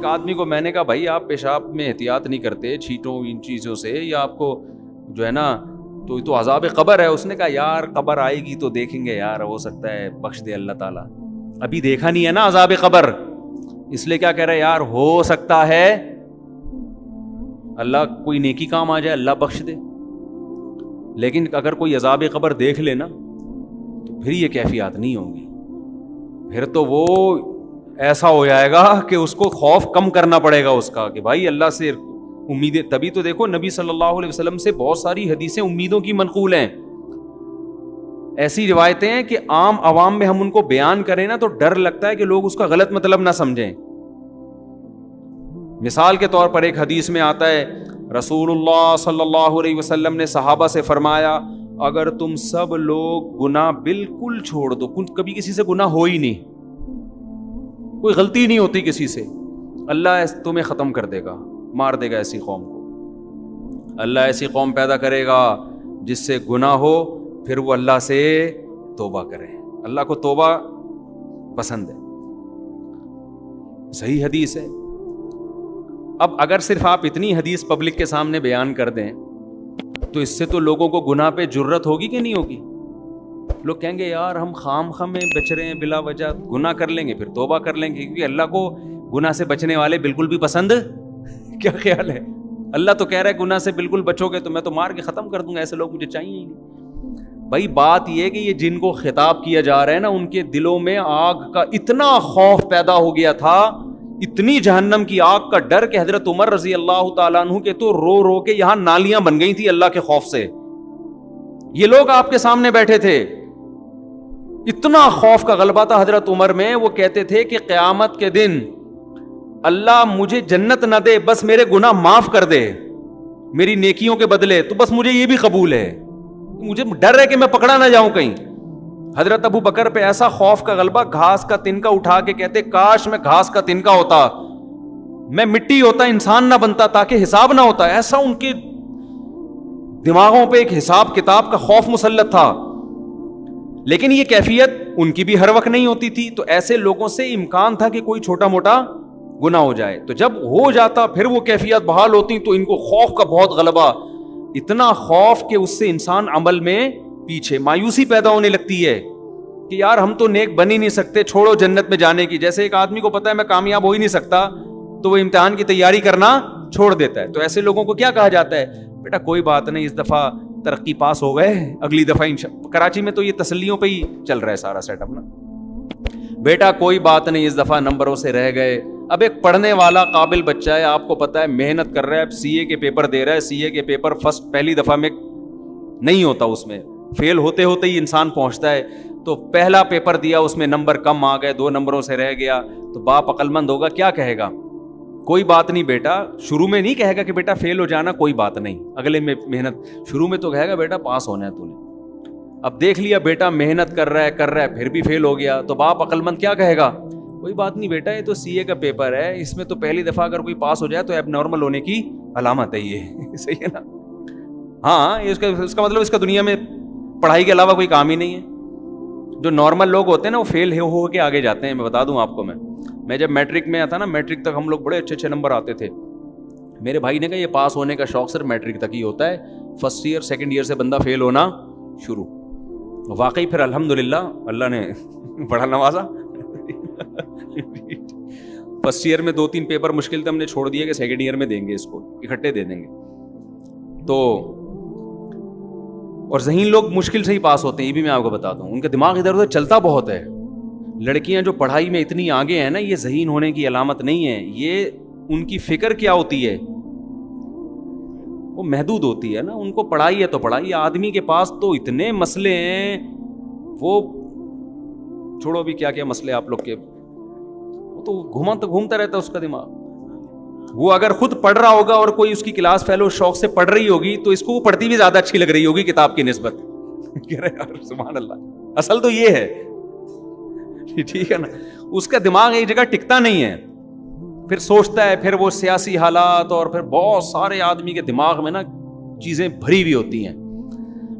ایک آدمی کو میں نے کہا بھائی آپ پیشاب میں احتیاط نہیں کرتے چھینٹوں ان چیزوں سے, یا آپ کو جو ہے نا تو عذاب قبر ہے. اس نے کہا یار قبر آئے گی تو دیکھیں گے یار, ہو سکتا ہے بخش دے اللہ تعالیٰ, ابھی دیکھا نہیں ہے نا عذاب قبر, اس لیے کیا کہہ رہے یار ہو سکتا ہے اللہ کوئی نیکی کام آ جائے, اللہ بخش دے. لیکن اگر کوئی عذاب قبر دیکھ لے نا تو پھر یہ کیفیات نہیں ہوں گی, پھر تو وہ ایسا ہو جائے گا کہ اس کو خوف کم کرنا پڑے گا اس کا کہ بھائی اللہ سے امیدیں. تبھی تو دیکھو نبی صلی اللہ علیہ وسلم سے بہت ساری حدیثیں امیدوں کی منقول ہیں, ایسی روایتیں ہیں کہ عام عوام میں ہم ان کو بیان کریں نا تو ڈر لگتا ہے کہ لوگ اس کا غلط مطلب نہ سمجھیں. مثال کے طور پر ایک حدیث میں آتا ہے رسول اللہ صلی اللہ علیہ وسلم نے صحابہ سے فرمایا اگر تم سب لوگ گناہ بالکل چھوڑ دو, کبھی کسی سے گناہ ہو ہی نہیں, کوئی غلطی نہیں ہوتی کسی سے, اللہ تمہیں ختم کر دے گا, مار دے گا ایسی قوم کو. اللہ ایسی قوم پیدا کرے گا جس سے گناہ ہو, پھر وہ اللہ سے توبہ کرے. اللہ کو توبہ پسند ہے, صحیح حدیث ہے. اب اگر صرف آپ اتنی حدیث پبلک کے سامنے بیان کر دیں تو اس سے تو لوگوں کو گناہ پہ جرت ہوگی کہ نہیں ہوگی؟ لوگ کہیں گے یار ہم خام خام میں بچ رہے ہیں بلا وجہ, گناہ کر لیں گے پھر توبہ کر لیں گے, کیونکہ اللہ کو گناہ سے بچنے والے بالکل بھی پسند. کیا خیال ہے؟ اللہ تو کہہ رہا ہے گناہ سے بالکل بچو گے تو میں تو مار کے ختم کر دوں گا, ایسے لوگ مجھے چاہیے ہی نہیں. بھائی بات یہ کہ یہ جن کو خطاب کیا جا رہا ہے نا ان کے دلوں میں آگ کا اتنا خوف پیدا ہو گیا تھا, اتنی جہنم کی آگ کا ڈر کہ حضرت عمر رضی اللہ تعالیٰ عنہ کے تو رو رو کے یہاں نالیاں بن گئی تھی اللہ کے خوف سے. یہ لوگ آپ کے سامنے بیٹھے تھے, اتنا خوف کا غلبہ تھا حضرت عمر میں, وہ کہتے تھے کہ قیامت کے دن اللہ مجھے جنت نہ دے, بس میرے گناہ معاف کر دے میری نیکیوں کے بدلے, تو بس مجھے یہ بھی قبول ہے, مجھے ڈر ہے کہ میں پکڑا نہ جاؤں کہیں. حضرت ابو بکر پہ ایسا خوف کا غلبہ, گھاس کا تنکا اٹھا کے کہتے کاش میں گھاس کا تنکا ہوتا, میں مٹی ہوتا, انسان نہ بنتا تاکہ حساب نہ ہوتا. ایسا ان کے دماغوں پہ ایک حساب کتاب کا خوف مسلط تھا. لیکن یہ کیفیت ان کی بھی ہر وقت نہیں ہوتی تھی, تو ایسے لوگوں سے امکان تھا کہ کوئی چھوٹا موٹا گناہ ہو جائے, تو جب ہو جاتا پھر وہ کیفیت بحال ہوتی, تو ان کو خوف کا بہت غلبہ, اتنا خوف کہ اس سے انسان عمل میں پیچھے, مایوسی پیدا ہونے لگتی ہے کہ یار ہم تو نیک بن ہی نہیں سکتے, چھوڑو جنت میں جانے کی. جیسے ایک آدمی کو پتا ہے میں کامیاب ہو ہی نہیں سکتا تو وہ امتحان کی تیاری کرنا چھوڑ دیتا ہے. تو ایسے لوگوں کو کیا کہا جاتا ہے, بیٹا کوئی بات نہیں, اس دفعہ ترقی پاس ہو گئے, اگلی دفعہ کراچی میں تو یہ تسلیوں پہ ہی چل رہا ہے سارا سیٹ اپ نا, بیٹا کوئی بات نہیں اس دفعہ نمبروں سے رہ گئے. اب ایک پڑھنے والا قابل بچہ ہے, آپ کو پتا ہے محنت کر رہا ہے, سی اے کے پیپر دے رہا ہے, سی اے کے پیپر فرسٹ پہلی دفعہ میں نہیں ہوتا, اس میں فیل ہوتے ہوتے ہی انسان پہنچتا ہے. تو پہلا پیپر دیا, اس میں نمبر کم آ گئے, 2 نمبروں سے رہ گیا, تو باپ عقل مند ہوگا, کیا کہے گا, کوئی بات نہیں بیٹا, شروع میں نہیں کہے گا کہ بیٹا فیل ہو جانا کوئی بات نہیں, اگلے میں محنت, شروع میں تو کہے گا بیٹا پاس ہونا ہے تو نے. اب دیکھ لیا بیٹا محنت کر رہا ہے پھر بھی فیل ہو گیا, تو باپ عقل مند کیا کہے گا, کوئی بات نہیں بیٹا یہ تو سی اے کا پیپر ہے, اس میں تو پہلی دفعہ اگر کوئی پاس ہو جائے تو ایب نارمل ہونے کی علامت ہے یہ. صحیح ہے نا, ہاں اس کا مطلب اس کا دنیا میں پڑھائی کے علاوہ کوئی کام ہی نہیں ہے. جو نارمل لوگ ہوتے ہیں نا وہ فیل ہو کے آگے جاتے ہیں. میں بتا دوں آپ کو, میں جب میٹرک میں آتا نا, میٹرک تک ہم لوگ بڑے اچھے نمبر آتے تھے. میرے بھائی نے کہا یہ پاس ہونے کا شوق صرف میٹرک تک ہی ہوتا ہے, فرسٹ ایئر سیکنڈ ایئر سے بندہ فیل ہونا شروع. واقعی پھر الحمدللہ اللہ نے بڑا نوازا. فرسٹ ایئر میں 2-3 پیپر مشکل تھے, ہم نے چھوڑ دیا کہ سیکنڈ ایئر میں دیں گے, اس کو اکٹھے دے دیں گے. تو اور ذہین لوگ مشکل سے ہی پاس ہوتے ہیں, یہ بھی میں آپ کو بتا دوں, ان کا دماغ ادھر ادھر چلتا بہت ہے. لڑکیاں جو پڑھائی میں اتنی آگے ہیں نا, یہ ذہین ہونے کی علامت نہیں ہے, یہ ان کی فکر کیا ہوتی ہے, وہ محدود ہوتی ہے نا. ان کو پڑھائی ہے تو پڑھائی, آدمی کے پاس تو اتنے مسئلے ہیں, وہ چھوڑو بھی کیا مسئلے آپ لوگ کے, وہ تو گھومتا رہتا ہے اس کا دماغ. وہ اگر خود پڑھ رہا ہوگا اور کوئی اس کی کلاس فیلو شوق سے پڑھ رہی ہوگی تو اس کو وہ پڑھتی بھی زیادہ اچھی لگ رہی ہوگی کتاب کی نسبت. کہہ رہے یار سبحان اللہ, اصل تو یہ ہے, ٹھیک ہے نا. اس کا دماغ ایک جگہ ٹکتا نہیں ہے, پھر سوچتا ہے, پھر وہ سیاسی حالات اور پھر بہت سارے آدمی کے دماغ میں نا چیزیں بھری ہوئی ہوتی ہیں.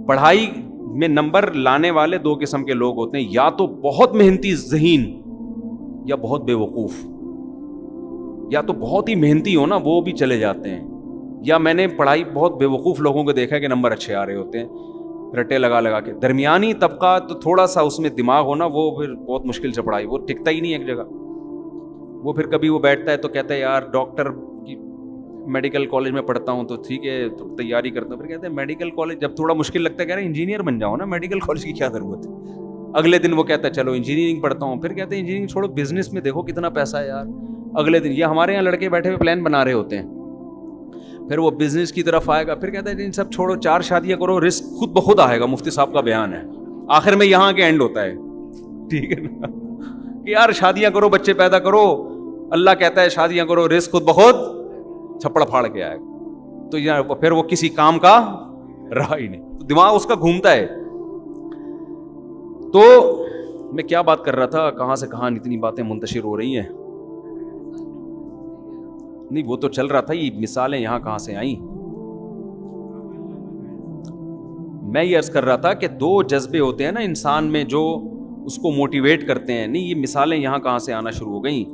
پڑھائی میں نمبر لانے والے 2 قسم کے لوگ ہوتے ہیں, یا تو بہت محنتی ذہین یا بہت بے وقوف. یا تو بہت ہی محنتی ہو نا وہ بھی چلے جاتے ہیں, یا میں نے پڑھائی بہت بیوقوف لوگوں کو دیکھا ہے کہ نمبر اچھے آ رہے ہوتے ہیں رٹے لگا لگا کے. درمیانی طبقہ تو تھوڑا سا اس میں دماغ ہونا, وہ پھر بہت مشکل سے پڑھائی, وہ ٹکتا ہی نہیں ایک جگہ. وہ پھر کبھی وہ بیٹھتا ہے تو کہتا ہے یار ڈاکٹر کی میڈیکل کالج میں پڑھتا ہوں تو ٹھیک ہے تو تیاری کرتا ہوں, پھر کہتے ہیں میڈیکل کالج جب تھوڑا مشکل لگتا ہے کہہ رہے انجینئر بن جاؤ نا, میڈیکل کالج کی کیا ضرورت ہے. اگلے دن وہ کہتا ہے چلو انجینئرنگ پڑھتا ہوں, پھر کہتے ہیں انجینئرنگ چھوڑو بزنس میں دیکھو کتنا پیسہ ہے یار. اگلے دن یہ ہمارے یہاں لڑکے بیٹھے ہوئے پلان بنا رہے ہوتے ہیں, پھر وہ بزنس کی طرف آئے گا, پھر کہتا ہے ان سب چھوڑو 4 شادیاں کرو رزق خود بخود آئے گا, مفتی صاحب کا بیان ہے. آخر میں یہاں کے اینڈ ہوتا ہے, ٹھیک ہے نا, کہ یار شادیاں کرو بچے پیدا کرو, اللہ کہتا ہے شادیاں کرو رزق خود بخود چھپڑ پھاڑ کے آئے گا. تو پھر وہ کسی کام کا رہا ہی نہیں, تو دماغ اس کا گھومتا ہے. تو میں کیا بات کر رہا تھا, کہاں سے کہاں اتنی باتیں منتشر ہو رہی ہیں. نہیں وہ تو چل رہا تھا, یہ مثالیں یہاں کہاں سے آئیں. میں یہ عرض کر رہا تھا کہ 2 جذبے ہوتے ہیں نا انسان میں جو اس کو موٹیویٹ کرتے ہیں. نہیں یہ مثالیں یہاں کہاں سے آنا شروع ہو گئیں.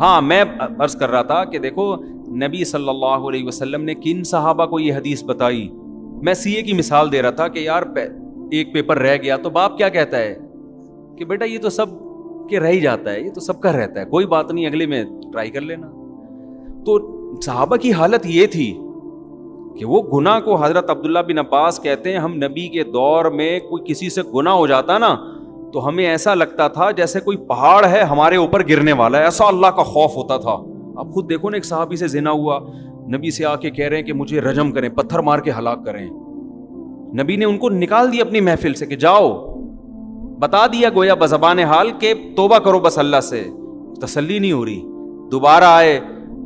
ہاں میں عرض کر رہا تھا کہ دیکھو نبی صلی اللہ علیہ وسلم نے کن صحابہ کو یہ حدیث بتائی. میں سی اے کی مثال دے رہا تھا کہ یار ایک پیپر رہ گیا تو باپ کیا کہتا ہے کہ بیٹا یہ تو سب کے رہ ہی جاتا ہے, یہ تو سب کا رہتا ہے, کوئی بات نہیں اگلے میں ٹرائی کر لینا. تو صحابہ کی حالت یہ تھی کہ وہ گناہ کو, حضرت عبداللہ بن عباس کہتے ہیں ہم نبی کے دور میں کوئی کسی سے گناہ ہو جاتا نا تو ہمیں ایسا لگتا تھا جیسے کوئی پہاڑ ہے ہمارے اوپر گرنے والا ہے, ایسا اللہ کا خوف ہوتا تھا. اب خود دیکھو نا ایک صحابی سے زنا ہوا, نبی سے آ کے کہہ رہے ہیں کہ مجھے رجم کریں, پتھر مار کے ہلاک کریں. نبی نے ان کو نکال دیا اپنی محفل سے کہ جاؤ, بتا دیا گویا بزبان حال کہ توبہ کرو بس اللہ سے. تسلی نہیں ہو رہی, دوبارہ آئے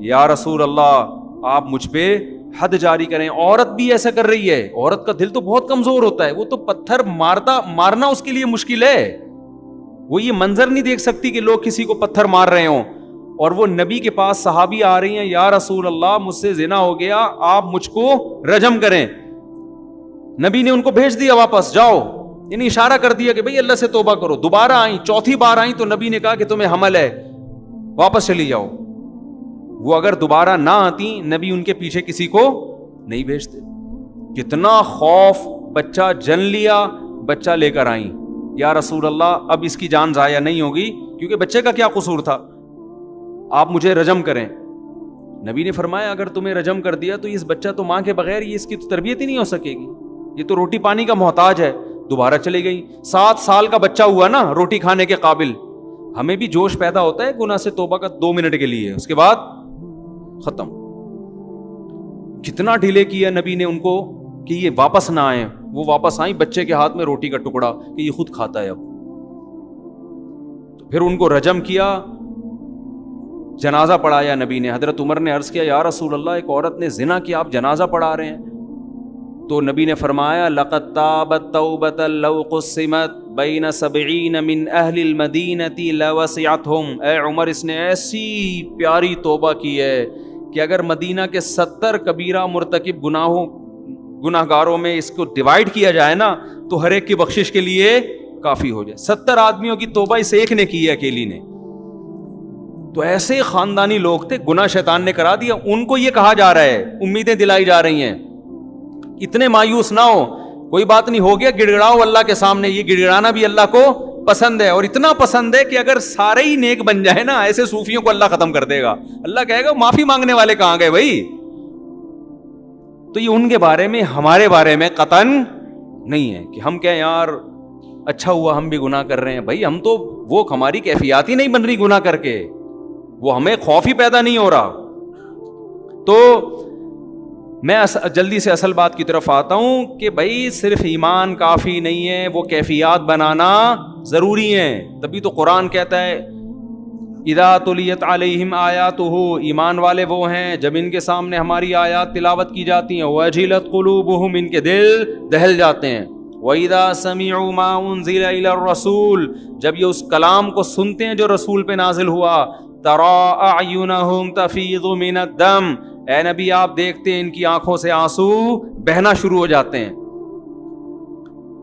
یا رسول اللہ آپ مجھ پہ حد جاری کریں. عورت بھی ایسا کر رہی ہے, عورت کا دل تو بہت کمزور ہوتا ہے, وہ تو پتھر مارنا اس کے لیے مشکل ہے. وہ یہ منظر نہیں دیکھ سکتی کہ لوگ کسی کو پتھر مار رہے ہوں, اور وہ نبی کے پاس صحابی آ رہی ہیں یا رسول اللہ مجھ سے زنا ہو گیا آپ مجھ کو رجم کریں. نبی نے ان کو بھیج دیا واپس, جاؤ, یعنی اشارہ کر دیا کہ بھئی اللہ سے توبہ کرو. دوبارہ آئیں, چوتھی بار آئیں تو نبی نے کہا کہ تمہیں حمل ہے, واپس چلی جاؤ. وہ اگر دوبارہ نہ آتی نبی ان کے پیچھے کسی کو نہیں بھیجتے. کتنا خوف, بچہ جن لیا, بچہ لے کر آئیں, یا رسول اللہ اب اس کی جان ضائع نہیں ہوگی کیونکہ بچے کا کیا قصور تھا, آپ مجھے رجم کریں. نبی نے فرمایا اگر تمہیں رجم کر دیا تو اس بچہ تو ماں کے بغیر یہ اس کی تو تربیت ہی نہیں ہو سکے گی, یہ تو روٹی پانی کا محتاج ہے. دوبارہ چلے گئی, 7 سال کا بچہ ہوا نا روٹی کھانے کے قابل. ہمیں بھی جوش پیدا ہوتا ہے گناہ سے توبہ کا 2 منٹ کے لیے, اس کے بعد ختم. کتنا ڈیلے کیا نبی نے ان کو کہ یہ واپس نہ آئیں. وہ واپس آئیں, بچے کے ہاتھ میں روٹی کا ٹکڑا کہ یہ خود کھاتا ہے اب. پھر ان کو رجم کیا, جنازہ پڑھایا نبی نے. حضرت عمر نے عرض کیا یا رسول اللہ ایک عورت نے زنا کیا, آپ جنازہ پڑھا رہے ہیں. تو نبی نے فرمایا لقد تابت توبۃ لو قسمت بین 70 من اہل المدینہ لوسعتهم. اے عمر اس نے ایسی پیاری توبہ کی ہے کہ اگر مدینہ کے 70 کبیرہ مرتکب گناہ گاروں میں اس کو ڈیوائیڈ کیا جائے نا تو ہر ایک کی بخشش کے لیے کافی ہو جائے. 70 آدمیوں کی توبہ اس ایک نے کی ہے, اکیلی نے. تو ایسے خاندانی لوگ تھے, گناہ شیطان نے کرا دیا. ان کو یہ کہا جا رہا ہے, امیدیں دلائی جا رہی ہیں, اتنے مایوس نہ ہو, کوئی بات نہیں, ہو گیا, گڑ گڑاؤ اللہ کے سامنے. یہ گڑ گڑانا بھی اللہ کو پسند ہے, اور اتنا پسند ہے کہ اگر سارے ہی نیک بن جائے نا ایسے صوفیوں کو اللہ ختم کر دے گا. اللہ کہے گا معافی مانگنے والے کہاں گئے بھائی. تو یہ ان کے بارے میں, ہمارے بارے میں قطعاً نہیں ہے کہ ہم کہیں یار اچھا ہوا ہم بھی گناہ کر رہے ہیں. بھائی ہم تو, وہ ہماری کیفیات ہی نہیں بن رہی گناہ کر کے, وہ ہمیں خوف ہی پیدا نہیں ہو رہا. تو میں جلدی سے اصل بات کی طرف آتا ہوں کہ بھائی صرف ایمان کافی نہیں ہے, وہ کیفیات بنانا ضروری ہیں. تبھی تو قرآن کہتا ہے اذا تلیت علیہم آیاتہ, ایمان والے وہ ہیں جب ان کے سامنے ہماری آیات تلاوت کی جاتی ہیں, وجلت قلوبہم, ان کے دل دہل جاتے ہیں. وَإِذَا سَمِعُوا مَا أُنزِلَ إِلَى الرَّسُولِ, جب یہ اس کلام کو سنتے ہیں جو رسول پہ نازل ہوا. تَرَىٰ أَعْيُنَهُمْ تَفِيضُ مِنَ الدَّمِ, اے نبی آپ دیکھتے ہیں ان کی آنکھوں سے آنسو بہنا شروع ہو جاتے ہیں.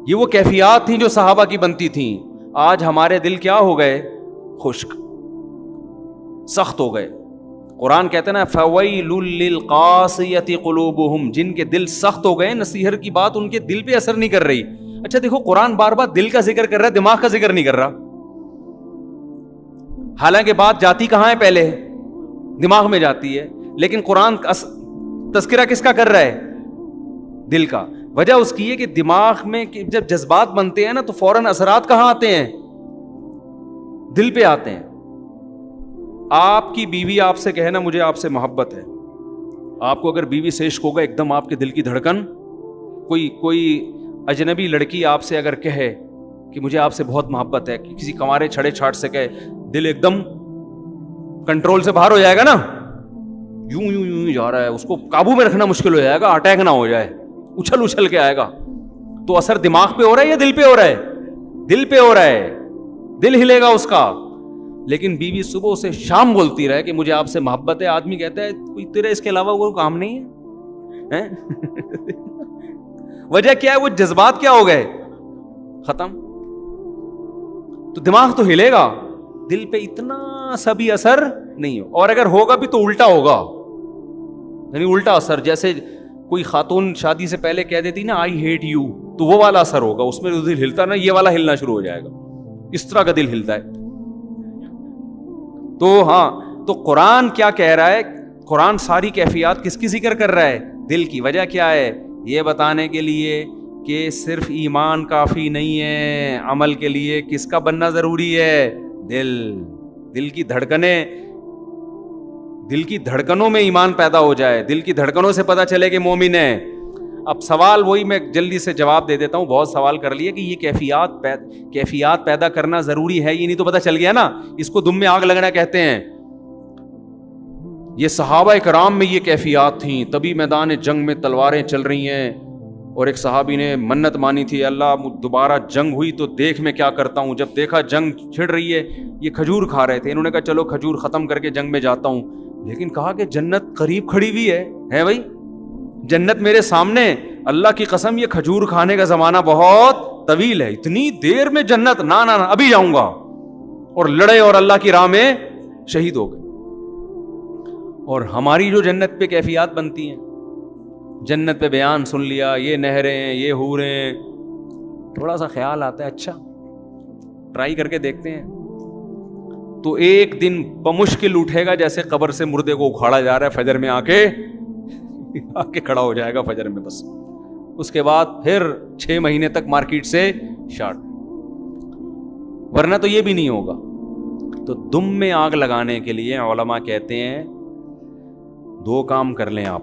یہ وہ کیفیات تھیں جو صحابہ کی بنتی تھیں. آج ہمارے دل کیا ہو گئے, خشک, سخت ہو گئے. قرآن کہتے ہیں نا فَوَيْلٌ لِّلْقَاسِيَةِ قُلُوبُهُمْ، جن کے دل سخت ہو گئے، نصیحت کی بات ان کے دل پہ اثر نہیں کر رہی. اچھا دیکھو قرآن بار بار دل کا ذکر کر رہا ہے، دماغ کا ذکر نہیں کر رہا. حالانکہ بات جاتی کہاں ہے؟ پہلے دماغ میں جاتی ہے، لیکن قرآن تذکرہ کس کا کر رہا ہے؟ دل کا. وجہ اس کی ہے کہ دماغ میں جب جذبات بنتے ہیں نا تو فوراً اثرات کہاں آتے ہیں؟ دل پہ آتے ہیں. آپ کی بیوی آپ سے کہے نا مجھے آپ سے محبت ہے، آپ کو اگر بیوی سے عشق ہوگا، ایک دم آپ کے دل کی دھڑکن، کوئی اجنبی لڑکی آپ سے اگر کہے کہ مجھے آپ سے بہت محبت ہے، کسی کنوارے چھڑے چھاٹ سے کہے، دل ایک دم کنٹرول سے باہر ہو جائے گا نا، یوں یوں یوں جا رہا ہے، اس کو قابو میں رکھنا مشکل ہو جائے گا، اٹیک نہ ہو جائے، اچھل اچھل کے آئے گا. تو اثر دماغ پہ ہو رہا ہے یا دل پہ ہو رہا ہے؟ دل پہ ہو رہا ہے، دل ہلے گا اس کا. لیکن بیوی صبح سے شام بولتی رہے کہ مجھے آپ سے محبت ہے، آدمی کہتا ہے کوئی تیرے اس کے علاوہ کوئی کام نہیں ہے. وجہ کیا ہے؟ وہ جذبات کیا ہو گئے؟ ختم. تو دماغ تو ہلے گا، دل پہ اتنا سا بھی اثر نہیں ہو. اور اگر ہوگا بھی تو الٹا ہوگا، یعنی الٹا اثر. جیسے کوئی خاتون شادی سے پہلے کہہ دیتی نا آئی ہیٹ یو، تو وہ والا اثر ہوگا، اس میں دل ہلتا نا، یہ والا ہلنا شروع ہو جائے گا، اس طرح کا دل ہلتا ہے. تو ہاں، تو قرآن کیا کہہ رہا ہے؟ قرآن ساری کیفیات کس کی ذکر کر رہا ہے؟ دل کی. وجہ کیا ہے؟ یہ بتانے کے لیے کہ صرف ایمان کافی نہیں ہے، عمل کے لیے کس کا بننا ضروری ہے؟ دل کی دھڑکنیں، دل کی دھڑکنوں میں ایمان پیدا ہو جائے، دل کی دھڑکنوں سے پتہ چلے کہ مومن ہے. اب سوال وہی میں جلدی سے جواب دے دیتا ہوں، بہت سوال کر لیے کہ یہ کیفیات پیدا کرنا ضروری ہے، یہ نہیں تو پتہ چل گیا نا، اس کو دم میں آگ لگنا کہتے ہیں. یہ صحابہ کرام میں یہ کیفیات تھیں، تبھی میدان جنگ میں تلواریں چل رہی ہیں. اور ایک صحابی نے منت مانی تھی، اللہ دوبارہ جنگ ہوئی تو دیکھ میں کیا کرتا ہوں. جب دیکھا جنگ چھڑ رہی ہے، یہ کھجور کھا رہے تھے، انہوں نے کہا چلو کھجور ختم کر کے جنگ میں جاتا ہوں. لیکن کہا کہ جنت قریب کھڑی ہوئی ہے بھائی، جنت میرے سامنے، اللہ کی قسم یہ کھجور کھانے کا زمانہ بہت طویل ہے، اتنی دیر میں جنت؟ نہ ابھی جاؤں گا. اور لڑے اور اللہ کی راہ میں شہید ہو گئے. اور ہماری جو جنت پہ کیفیات بنتی ہیں، جنت پہ بیان سن لیا، یہ نہریں، یہ حوریں، تھوڑا سا خیال آتا ہے اچھا ٹرائی کر کے دیکھتے ہیں، تو ایک دن بمشکل اٹھے گا جیسے قبر سے مردے کو اکھاڑا جا رہا ہے، فجر میں آ کے کھڑا ہو جائے گا فجر میں. بس اس کے بعد پھر 6 مہینے تک مارکیٹ سے شارٹ، ورنہ تو یہ بھی نہیں ہوگا. تو دم میں آگ لگانے کے لیے علماء کہتے ہیں 2 کام کر لیں. آپ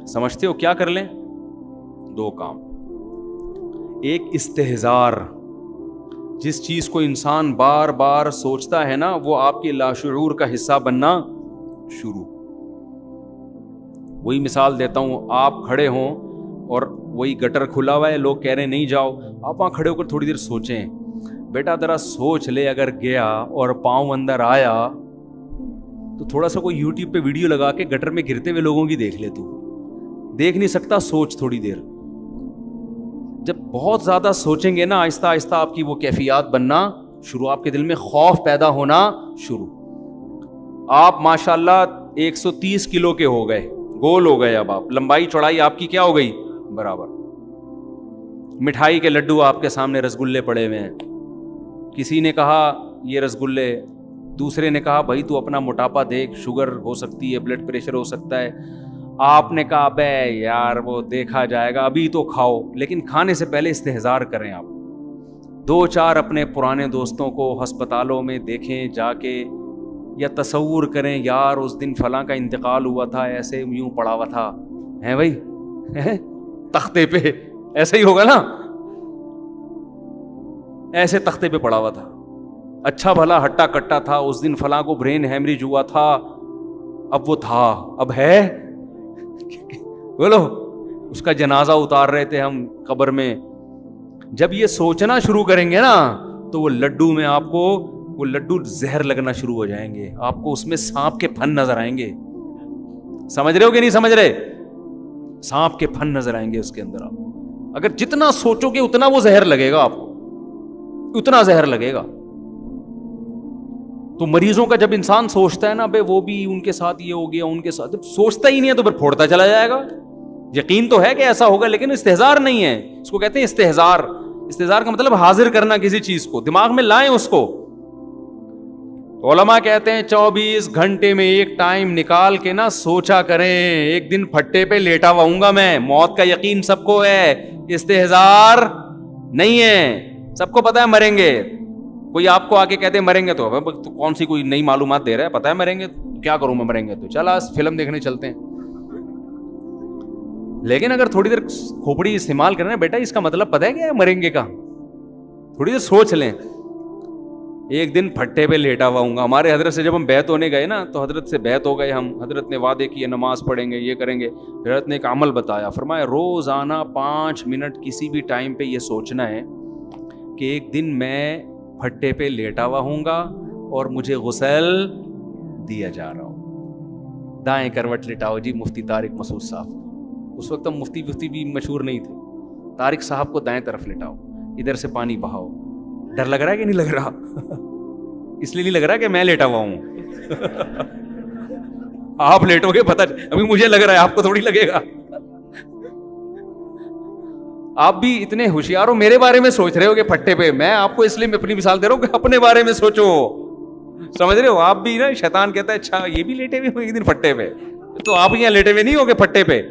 سمجھتے ہو کیا کر لیں؟ 2 کام. ایک استحضار، جس چیز کو انسان بار بار سوچتا ہے نا، وہ آپ کے لاشعور کا حصہ بننا شروع. وہی مثال دیتا ہوں، آپ کھڑے ہوں اور وہی گٹر کھلا ہوا ہے، لوگ کہہ رہے ہیں نہیں جاؤ، آپ وہاں کھڑے ہو کر تھوڑی دیر سوچیں، بیٹا ذرا سوچ لے، اگر گیا اور پاؤں اندر آیا تو تھوڑا سا کوئی یوٹیوب پہ ویڈیو لگا کے گٹر میں گرتے ہوئے لوگوں کی دیکھ لے. تو دیکھ نہیں سکتا، سوچ تھوڑی دیر. جب بہت زیادہ سوچیں گے نا، آہستہ آہستہ آپ کی وہ کیفیات بننا شروع، آپ کے دل میں خوف پیدا ہونا شروع. آپ ماشاءاللہ 130 کلو کے ہو گئے، گول ہو گئے، اب آپ لمبائی چوڑائی آپ کی کیا ہو گئی؟ برابر. مٹھائی کے لڈو آپ کے سامنے رسگلے پڑے ہوئے ہیں، کسی نے کہا یہ رسگلے، دوسرے نے کہا بھائی تو اپنا موٹاپا دیکھ، شوگر ہو سکتی ہے، بلڈ پریشر ہو سکتا ہے. آپ نے کہا بے یار وہ دیکھا جائے گا، ابھی تو کھاؤ. لیکن کھانے سے پہلے استحضار کریں. آپ 2-4 اپنے پرانے دوستوں کو ہسپتالوں میں دیکھیں جا کے، یا تصور کریں یار اس دن فلاں کا انتقال ہوا تھا، ایسے یوں پڑا ہوا تھا، ہیں بھائی تختے پہ، ایسے ہی ہوگا نا، ایسے تختے پہ پڑا ہوا تھا، اچھا بھلا ہٹا کٹا تھا، اس دن فلاں کو برین ہیمریج ہوا تھا، اب وہ تھا، اب ہے بولو، اس کا جنازہ اتار رہے تھے ہم قبر میں. جب یہ سوچنا شروع کریں گے نا تو وہ لڈو میں آپ کو وہ لڈو زہر لگنا شروع ہو جائیں گے، آپ کو اس میں سانپ کے پھن نظر آئیں گے. سمجھ رہے ہو کہ نہیں سمجھ رہے؟ سانپ کے پھن نظر آئیں گے اس کے اندر. آپ اگر جتنا سوچو گے اتنا وہ زہر لگے گا، آپ کو اتنا زہر لگے گا. تو مریضوں کا جب انسان سوچتا ہے نا بھائی وہ بھی ان کے ساتھ یہ ہو گیا, ان کے ساتھ, جب سوچتا ہی نہیں ہے تو پھر پھوڑتا چلا جائے گا. یقین تو ہے کہ ایسا ہوگا لیکن استحزار نہیں ہے, اس کو کہتے ہیں استحزار. استحزار کا مطلب حاضر کرنا کسی چیز کو, دماغ میں لائیں اس کو. علماء کہتے ہیں 24 گھنٹے میں ایک ٹائم نکال کے نا سوچا کریں, ایک دن پھٹے پہ لیٹا ہوا ہوں گا میں, موت کا یقین سب کو ہے, استحزار نہیں ہے, سب کو پتا ہے مریں گے. کوئی آپ کو آ کے کہتے ہیں مریں گے تو کون سی کوئی نئی معلومات دے رہا ہے, پتا ہے مریں گے, کیا کروں میں مریں گے تو, چل فلم دیکھنے چلتے ہیں. لیکن اگر تھوڑی دیر کھوپڑی استعمال کرنا بیٹا, اس کا مطلب پتا ہے کیا ہے مریں گے کا, تھوڑی دیر سوچ لیں. ایک دن پھٹے پہ لیٹا ہوا ہوں گا. ہمارے حضرت سے جب ہم بیعت ہونے گئے نا تو حضرت سے بیعت ہو گئے ہم, حضرت نے وعدے کیے نماز پڑھیں گے, یہ کریں گے. حضرت نے ایک عمل بتایا, فرمایا روزانہ 5 منٹ کسی بھی ٹائم پہ یہ سوچنا ہے کہ ایک دن میں پھٹے پہ لیٹا ہوا ہوں گا اور مجھے غسل دیا جا رہا ہوں. دائیں کروٹ لٹاؤ جی, مفتی طارق مسعود صاحب. اس وقت مفتی بھی مشہور نہیں تھے. طارق صاحب کو دائیں طرف لٹاؤ, ادھر سے پانی بہاؤ. ڈر لگ رہا ہے کہ نہیں لگ رہا؟ اس لیے نہیں لگ رہا کہ میں لیٹا ہوا ہوں. آپ لیٹو گے پتہ, ابھی مجھے لگ رہا ہے, آپ کو تھوڑی لگے گا. آپ بھی اتنے ہوشیار ہو, میرے بارے میں سوچ رہے ہو کہ پھٹے پہ, میں آپ کو اس لیے اپنی مثال دے رہا ہوں کہ اپنے بارے میں سوچو. سمجھ رہے ہو آپ بھی نا, شیطان کہتا ہے اچھا یہ بھی لیٹے ہوئے ہو ایک دن پھٹے پہ, تو آپ یہاں لیٹے ہوئے نہیں ہو گے پھٹے پہ,